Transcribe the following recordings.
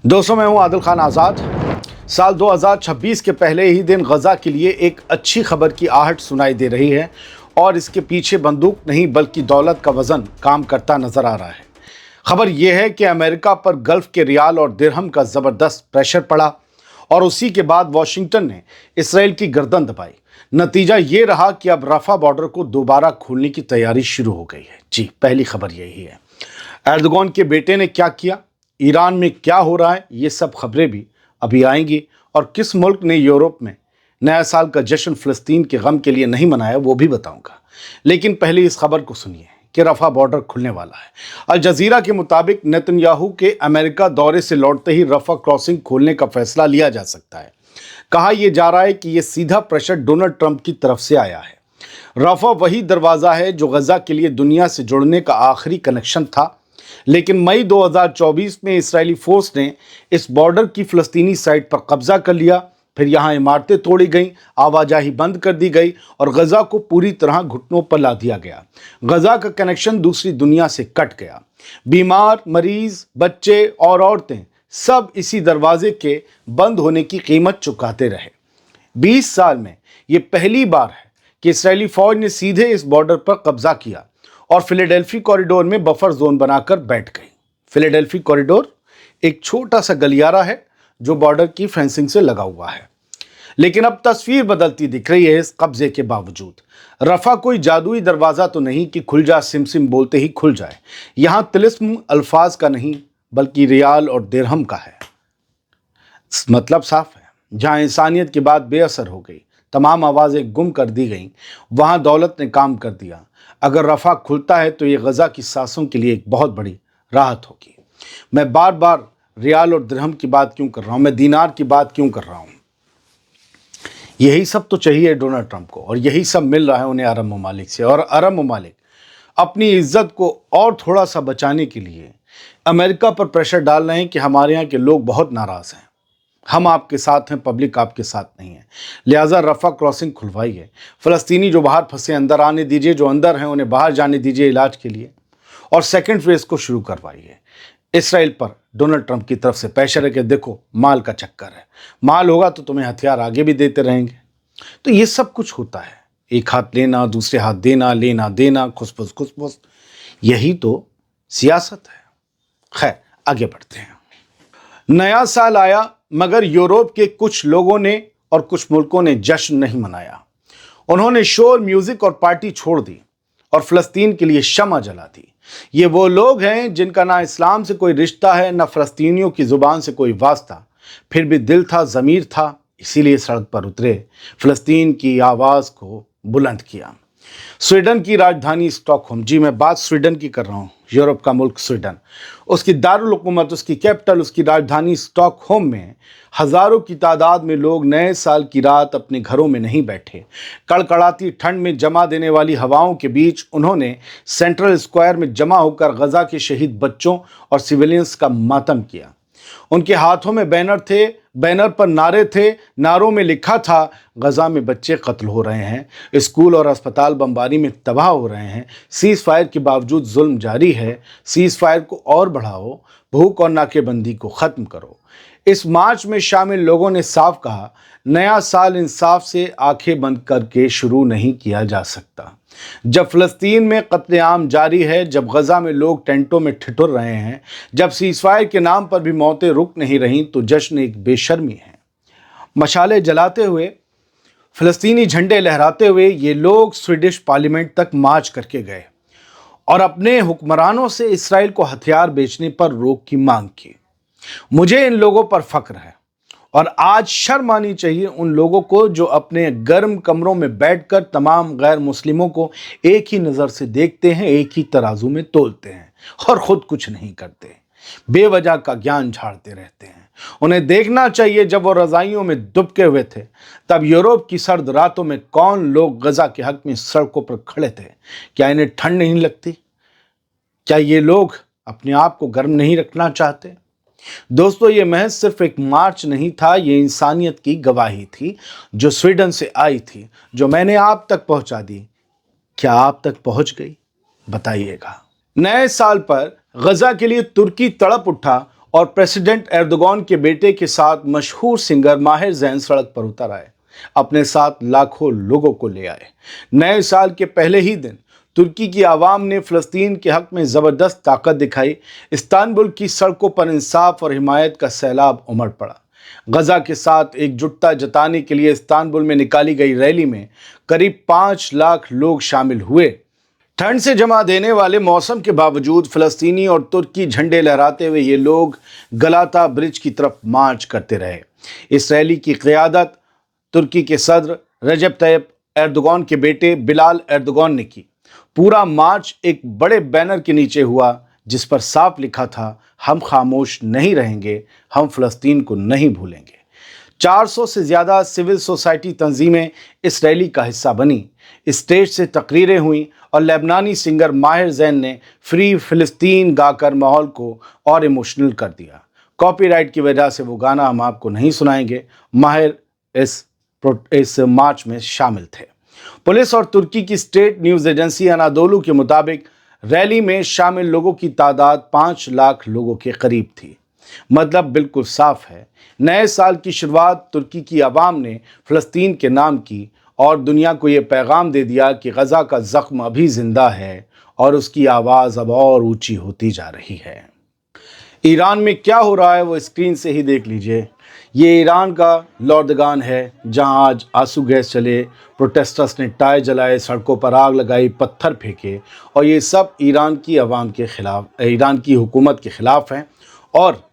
दोस्तों, मैं हूं आदिल खान आज़ाद। साल 2026 के पहले ही दिन गज़ा के लिए एक अच्छी खबर की आहट सुनाई दे रही है और इसके पीछे बंदूक नहीं बल्कि दौलत का वज़न काम करता नज़र आ रहा है। खबर यह है कि अमेरिका पर गल्फ़ के रियाल और दिरहम का ज़बरदस्त प्रेशर पड़ा और उसी के बाद वाशिंगटन ने इसराइल की गर्दन दबाई। नतीजा ये रहा कि अब रफ़ा बॉर्डर को दोबारा खोलने की तैयारी शुरू हो गई है। जी, पहली खबर यही है। एर्दोगान के बेटे ने क्या किया, ईरान में क्या हो रहा है, ये सब खबरें भी अभी आएंगी। और किस मुल्क ने यूरोप में नया साल का जश्न फ़लस्तीन के गम के लिए नहीं मनाया, वो भी बताऊंगा। लेकिन पहले इस खबर को सुनिए कि रफ़ा बॉर्डर खुलने वाला है। अल जज़ीरा के मुताबिक नेतन्याहू के अमेरिका दौरे से लौटते ही रफ़ा क्रॉसिंग खोलने का फैसला लिया जा सकता है। कहा यह जा रहा है कि यह सीधा प्रेशर डोनाल्ड ट्रंप की तरफ से आया है। रफ़ा वही दरवाज़ा है जो गज़ा के लिए दुनिया से जुड़ने का आखिरी कनेक्शन था, लेकिन मई 2024 में इस्राएली फोर्स ने इस बॉर्डर की फ़लस्तीनी साइट पर कब्जा कर लिया। फिर यहाँ इमारतें तोड़ी गईं, आवाजाही बंद कर दी गई और गज़ा को पूरी तरह घुटनों पर ला दिया गया। गज़ा का कनेक्शन दूसरी दुनिया से कट गया। बीमार, मरीज, बच्चे और औरतें सब इसी दरवाजे के बंद होने की कीमत चुकाते रहे। 20 साल में ये पहली बार है कि इस्राएली फौज ने सीधे इस बॉर्डर पर कब्जा किया और फिलाडेल्फी कॉरिडोर में बफर जोन बनाकर बैठ गई। फिलाडेल्फी कॉरिडोर एक छोटा सा गलियारा है जो बॉर्डर की फेंसिंग से लगा हुआ है। लेकिन अब तस्वीर बदलती दिख रही है इस कब्जे के बावजूद। रफ़ा कोई जादुई दरवाज़ा तो नहीं कि खुल जा सिम सिम बोलते ही खुल जाए। यहाँ तिलिस्म अल्फाज का नहीं बल्कि रियाल और दिरहम का है। मतलब साफ है, जहाँ इंसानियत की बात बेअसर हो गई, तमाम आवाज़ें गुम कर दी गईं, वहाँ दौलत ने काम कर दिया। अगर रफ़ा खुलता है तो ये गज़ा की सांसों के लिए एक बहुत बड़ी राहत होगी। मैं बार बार रियाल और दिरहम की बात क्यों कर रहा हूँ, मैं दीनार की बात क्यों कर रहा हूँ? यही सब तो चाहिए डोनाल्ड ट्रंप को और यही सब मिल रहा है उन्हें अरब ममालिक से। और अरब ममालिक अपनी इज्जत को और थोड़ा सा बचाने के लिए अमेरिका पर प्रेशर डाल रहे हैं कि हमारे यहाँ के लोग बहुत नाराज़ हैं, हम आपके साथ हैं, पब्लिक आपके साथ नहीं है, लिहाजा रफ़ा क्रॉसिंग खुलवाइए। फ़लस्तीनी जो बाहर फंसे अंदर आने दीजिए, जो अंदर हैं उन्हें बाहर जाने दीजिए इलाज के लिए, और सेकंड फेज़ को शुरू करवाइए। इसराइल पर डोनाल्ड ट्रंप की तरफ से प्रेशर है कि देखो माल का चक्कर है, माल होगा तो तुम्हें हथियार आगे भी देते रहेंगे। तो ये सब कुछ होता है, एक हाथ लेना दूसरे हाथ देना, लेना देना, खुसफुस खुसफुस, यही तो सियासत है। खैर, आगे बढ़ते हैं। नया साल आया मगर यूरोप के कुछ लोगों ने और कुछ मुल्कों ने जश्न नहीं मनाया। उन्होंने शोर, म्यूजिक और पार्टी छोड़ दी और फ़लस्तीन के लिए शम्मा जला दी। ये वो लोग हैं जिनका ना इस्लाम से कोई रिश्ता है, ना फ़लस्तीनियों की ज़ुबान से कोई वास्ता, फिर भी दिल था, ज़मीर था, इसीलिए सड़क पर उतरे, फ़लस्तीन की आवाज़ को बुलंद किया। स्वीडन की राजधानी स्टॉकहोम, जी मैं बात स्वीडन की कर रहा हूँ, यूरोप का मुल्क स्वीडन, उसकी दारुल हुकूमत, उसकी कैपिटल, उसकी राजधानी स्टॉकहोम में हज़ारों की तादाद में लोग नए साल की रात अपने घरों में नहीं बैठे। कड़कड़ाती ठंड में जमा देने वाली हवाओं के बीच उन्होंने सेंट्रल स्क्वायर में जमा होकर गज़ा के शहीद बच्चों और सिविलियंस का मातम किया। उनके हाथों में बैनर थे, बैनर पर नारे थे, नारों में लिखा था गज़ा में बच्चे कत्ल हो रहे हैं, स्कूल और अस्पताल बमबारी में तबाह हो रहे हैं, सीज़ फायर के बावजूद जुल्म जारी है, सीज़ फायर को और बढ़ाओ, भूख और नाकेबंदी को ख़त्म करो। इस मार्च में शामिल लोगों ने साफ कहा, नया साल इंसाफ से आंखें बंद करके शुरू नहीं किया जा सकता। जब फ़लस्तीन में कत्लेआम जारी है, जब गज़ा में लोग टेंटों में ठिठुर रहे हैं, जब सीज़फायर के नाम पर भी मौतें रुक नहीं रहीं, तो जश्न एक बेशर्मी है। मशाले जलाते हुए, फ़लस्तीनी झंडे लहराते हुए ये लोग स्वीडिश पार्लियामेंट तक मार्च करके गए और अपने हुक्मरानों से इसराइल को हथियार बेचने पर रोक की मांग की। मुझे इन लोगों पर फ़ख्र है और आज शर्म आनी चाहिए उन लोगों को जो अपने गर्म कमरों में बैठकर तमाम गैर मुस्लिमों को एक ही नज़र से देखते हैं, एक ही तराजू में तोलते हैं और ख़ुद कुछ नहीं करते, बेवजह का ज्ञान झाड़ते रहते हैं। उन्हें देखना चाहिए जब वो रज़ाइयों में दुबके हुए थे, तब यूरोप की सर्द रातों में कौन लोग गज़ा के हक़ में सड़कों पर खड़े थे। क्या इन्हें ठंड नहीं लगती? क्या ये लोग अपने आप को गर्म नहीं रखना चाहते? दोस्तों, ये महज सिर्फ एक मार्च नहीं था, ये इंसानियत की गवाही थी जो स्वीडन से आई थी, जो मैंने आप तक पहुंचा दी। क्या आप तक पहुंच गई? बताइएगा। नए साल पर गजा के लिए तुर्की तड़प उठा और प्रेसिडेंट एर्दोगान के बेटे के साथ मशहूर सिंगर माहिर ज़ैन सड़क पर उतर आए, अपने साथ लाखों लोगों को ले आए। नए साल के पहले ही दिन तुर्की की आवाम ने फ़लस्तीन के हक़ में ज़बरदस्त ताकत दिखाई। इस्तांबुल की सड़कों पर इंसाफ और हिमायत का सैलाब उमड़ पड़ा। गजा के साथ एकजुटता जताने के लिए इस्तांबुल में निकाली गई रैली में करीब 5 लाख लोग शामिल हुए। ठंड से जमा देने वाले मौसम के बावजूद फ़लस्तीनी और तुर्की झंडे लहराते हुए ये लोग गलाता ब्रिज की तरफ मार्च करते रहे। इस रैली की क़यादत तुर्की के सदर रजब तैयब एर्दोगान के बेटे बिलाल एर्दोगान ने की। पूरा मार्च एक बड़े बैनर के नीचे हुआ जिस पर साफ लिखा था, हम खामोश नहीं रहेंगे, हम फ़लस्तीन को नहीं भूलेंगे। 400 से ज़्यादा सिविल सोसाइटी तंजीमें इस रैली का हिस्सा बनी। स्टेज से तकरीरें हुई और लेबनानी सिंगर माहिर ज़ैन ने फ्री फ़िलिस्तीन गाकर माहौल को और इमोशनल कर दिया। कॉपीराइट की वजह से वो गाना हम आपको नहीं सुनाएंगे। माहिर इस मार्च में शामिल थे। पुलिस और तुर्की की स्टेट न्यूज़ एजेंसी अनादोलू के मुताबिक रैली में शामिल लोगों की तादाद 5 लाख लोगों के करीब थी। मतलब बिल्कुल साफ है, नए साल की शुरुआत तुर्की की आवाम ने फ़लस्तीन के नाम की और दुनिया को ये पैगाम दे दिया कि गज़ा का ज़ख्म अभी ज़िंदा है और उसकी आवाज़ अब और ऊंची होती जा रही है। ईरान में क्या हो रहा है वो स्क्रीन से ही देख लीजिए। ये ईरान का लौर्दगान है जहां आज आंसू गैस चले, प्रोटेस्टर्स ने टायर जलाए, सड़कों पर आग लगाई, पत्थर फेंके और ये सब ईरान की आवाम के ख़िलाफ़, ईरान की हुकूमत के ख़िलाफ़ हैं। और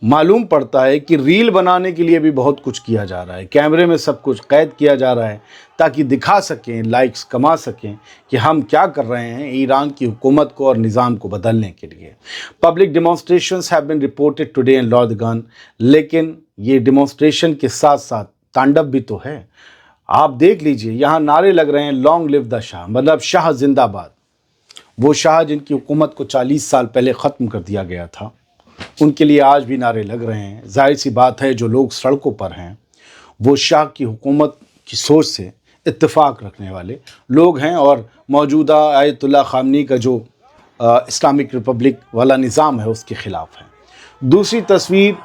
मालूम पड़ता है कि रील बनाने के लिए भी बहुत कुछ किया जा रहा है। कैमरे में सब कुछ कैद किया जा रहा है ताकि दिखा सकें, लाइक्स कमा सकें कि हम क्या कर रहे हैं ईरान की हुकूमत को और निज़ाम को बदलने के लिए। Public demonstrations have been reported today in लौर्दगान, लेकिन ये डेमोन्स्ट्रेशन के साथ साथ तांडव भी तो है। आप देख लीजिए, यहाँ नारे लग रहे हैं लॉन्ग लिव द शाह, मतलब शाह जिंदाबाद। वो शाह जिनकी हुकूमत को 40 साल पहले ख़त्म कर दिया गया था, उनके लिए आज भी नारे लग रहे हैं। जाहिर सी बात है जो लोग सड़कों पर हैं वो शाह की हुकूमत की सोच से इत्तेफाक रखने वाले लोग हैं और मौजूदा आयतुल्लाह ख़ामनी का जो इस्लामिक रिपब्लिक वाला निज़ाम है उसके ख़िलाफ़ है। दूसरी तस्वीर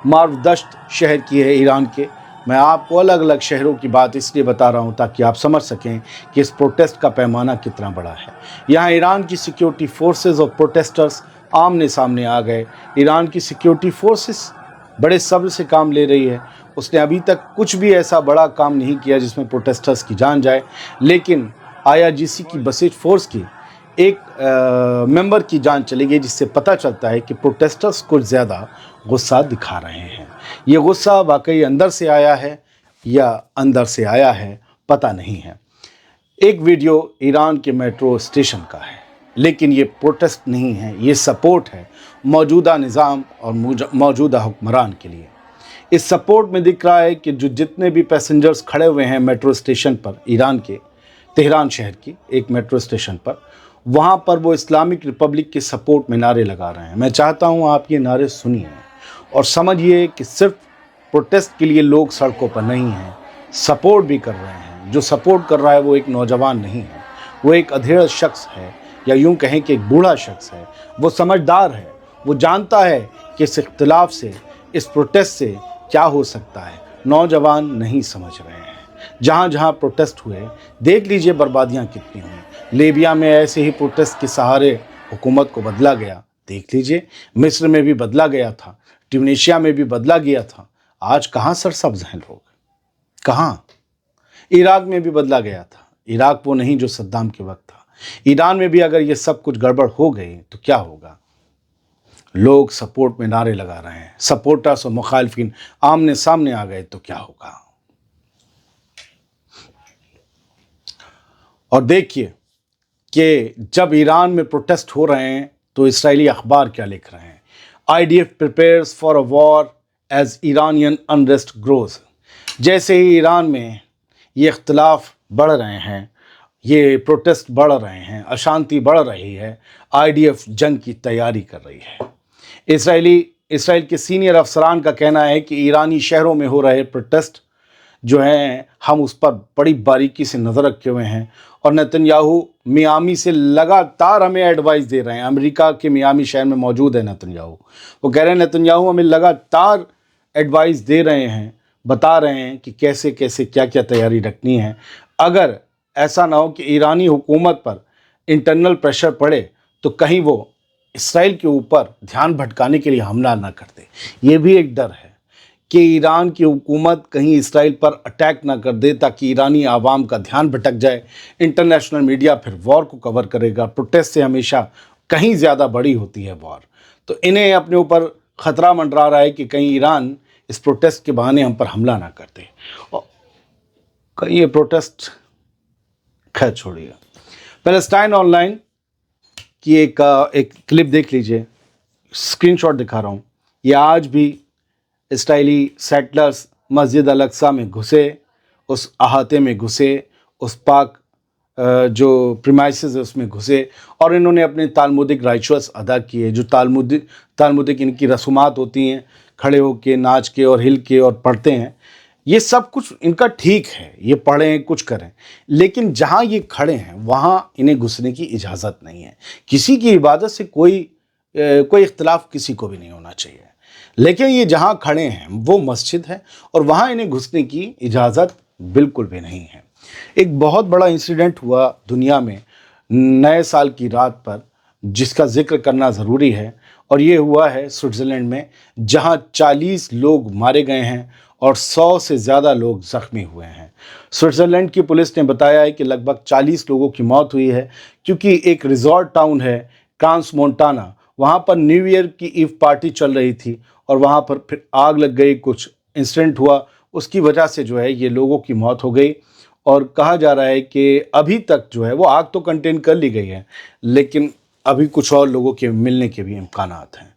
मार्वदश्त शहर की है ईरान के। मैं आपको अलग अलग शहरों की बात इसलिए बता रहा हूँ ताकि आप समझ सकें कि इस प्रोटेस्ट का पैमाना कितना बड़ा है। यहाँ ईरान की सिक्योरिटी फोर्सेस और प्रोटेस्टर्स आमने सामने आ गए। ईरान की सिक्योरिटी फोर्सेस बड़े सब्र से काम ले रही है। उसने अभी तक कुछ भी ऐसा बड़ा काम नहीं किया जिसमें प्रोटेस्टर्स की जान जाए, लेकिन IRGC की बसीज फोर्स की एक मेंबर की जान चली गई, जिससे पता चलता है कि प्रोटेस्टर्स कुछ ज़्यादा गुस्सा दिखा रहे हैं। ये गुस्सा वाकई अंदर से आया है या अंदर से आया है पता नहीं है। एक वीडियो ईरान के मेट्रो स्टेशन का है, लेकिन ये प्रोटेस्ट नहीं है, ये सपोर्ट है मौजूदा निज़ाम और मौजूदा हुक्मरान के लिए। इस सपोर्ट में दिख रहा है कि जो जितने भी पैसेंजर्स खड़े हुए हैं मेट्रो स्टेशन पर, ईरान के तेहरान शहर की एक मेट्रो स्टेशन पर, वहाँ पर वो इस्लामिक रिपब्लिक के सपोर्ट में नारे लगा रहे हैं। मैं चाहता हूँ आप ये नारे सुनिए और समझिए कि सिर्फ प्रोटेस्ट के लिए लोग सड़कों पर नहीं हैं, सपोर्ट भी कर रहे हैं। जो सपोर्ट कर रहा है वो एक नौजवान नहीं है, वो एक अधेड़ शख्स है, या यूं कहें कि एक बूढ़ा शख्स है। वो समझदार है, वो जानता है कि इस इख्तिलाफ से, इस प्रोटेस्ट से क्या हो सकता है। नौजवान नहीं समझ रहे हैं। जहाँ जहाँ प्रोटेस्ट हुए देख लीजिए बर्बादियाँ कितनी हुई। लीबिया में ऐसे ही प्रोटेस्ट के सहारे हुकूमत को बदला गया, देख लीजिए। मिस्र में भी बदला गया था, ट्यूनीशिया में भी बदला गया था। आज कहाँ सरसब्ज हैं लोग, कहाँ? इराक में भी बदला गया था। इराक वो नहीं जो सद्दाम के वक्त था। ईरान में भी अगर ये सब कुछ गड़बड़ हो गई तो क्या होगा? लोग सपोर्ट में नारे लगा रहे हैं, सपोर्टर्स और मुखालिफिन आमने सामने आ गए तो क्या होगा? और देखिए कि जब ईरान में प्रोटेस्ट हो रहे हैं तो इस्राएली अखबार क्या लिख रहे हैं। IDF prepares for a war as Iranian unrest grows। जैसे ही ईरान में ये इख्तिलाफ बढ़ रहे हैं, ये प्रोटेस्ट बढ़ रहे हैं, अशांति बढ़ रही है, IDF जंग की तैयारी कर रही है। इसराइल के सीनियर अफसरान का कहना है कि ईरानी शहरों में हो रहे प्रोटेस्ट जो हैं, हम उस पर बड़ी बारीकी से नज़र रखे हुए हैं और नेतन्याहू मियामी से लगातार हमें एडवाइस दे रहे हैं। अमेरिका के मियामी शहर में मौजूद है नेतन्याहू। वो कह रहे हैं नेतन्याहू हमें लगातार एडवाइस दे रहे हैं, बता रहे हैं कि कैसे कैसे क्या क्या तैयारी रखनी है। अगर ऐसा ना हो कि ईरानी हुकूमत पर इंटरनल प्रेशर पड़े तो कहीं वो इसराइल के ऊपर ध्यान भटकाने के लिए हमला ना कर दे। ये भी एक डर है कि ईरान की हुकूमत कहीं इसराइल पर अटैक ना कर दे ताकि ईरानी आवाम का ध्यान भटक जाए। इंटरनेशनल मीडिया फिर वॉर को कवर करेगा। प्रोटेस्ट से हमेशा कहीं ज़्यादा बड़ी होती है वॉर। तो इन्हें अपने ऊपर ख़तरा मंडरा रहा है कि कहीं ईरान इस प्रोटेस्ट के बहाने हम पर हमला ना कर दे। और कहीं ये प्रोटेस्ट, खैर छोड़िए। पैलेस्टाइन ऑनलाइन की एक क्लिप देख लीजिए, स्क्रीनशॉट दिखा रहा हूँ। ये आज भी इसराइली सेटलर्स मस्जिद अल अक्सा में घुसे, उस अहाते में घुसे, उस पाक जो प्रीमाइसेस है उसमें घुसे और इन्होंने अपने ताल्मुदिक राइचुअल्स अदा किए। जो ताल्मुदिक इनकी रसूमात होती हैं, खड़े होके, नाच के और हिल के और पढ़ते हैं, ये सब कुछ इनका ठीक है, ये पढ़ें कुछ करें, लेकिन जहाँ ये खड़े हैं वहाँ इन्हें घुसने की इजाज़त नहीं है। किसी की इबादत से कोई इख्तिलाफ किसी को भी नहीं होना चाहिए, लेकिन ये जहाँ खड़े हैं वो मस्जिद है और वहाँ इन्हें घुसने की इजाज़त बिल्कुल भी नहीं है। एक बहुत बड़ा इंसिडेंट हुआ दुनिया में नए साल की रात पर, जिसका जिक्र करना ज़रूरी है, और ये हुआ है स्विट्ज़रलैंड में, जहाँ 40 लोग मारे गए हैं और 100 से ज़्यादा लोग ज़ख्मी हुए हैं। स्विट्ज़रलैंड की पुलिस ने बताया है कि लगभग 40 लोगों की मौत हुई है, क्योंकि एक रिजॉर्ट टाउन है क्रांस मोंटाना, वहाँ पर न्यू ईयर की ईव पार्टी चल रही थी और वहाँ पर फिर आग लग गई, कुछ इंसिडेंट हुआ, उसकी वजह से जो है ये लोगों की मौत हो गई। और कहा जा रहा है कि अभी तक जो है वो आग तो कंटेन कर ली गई है, लेकिन अभी कुछ और लोगों के मिलने के भी इम्कानात हैं।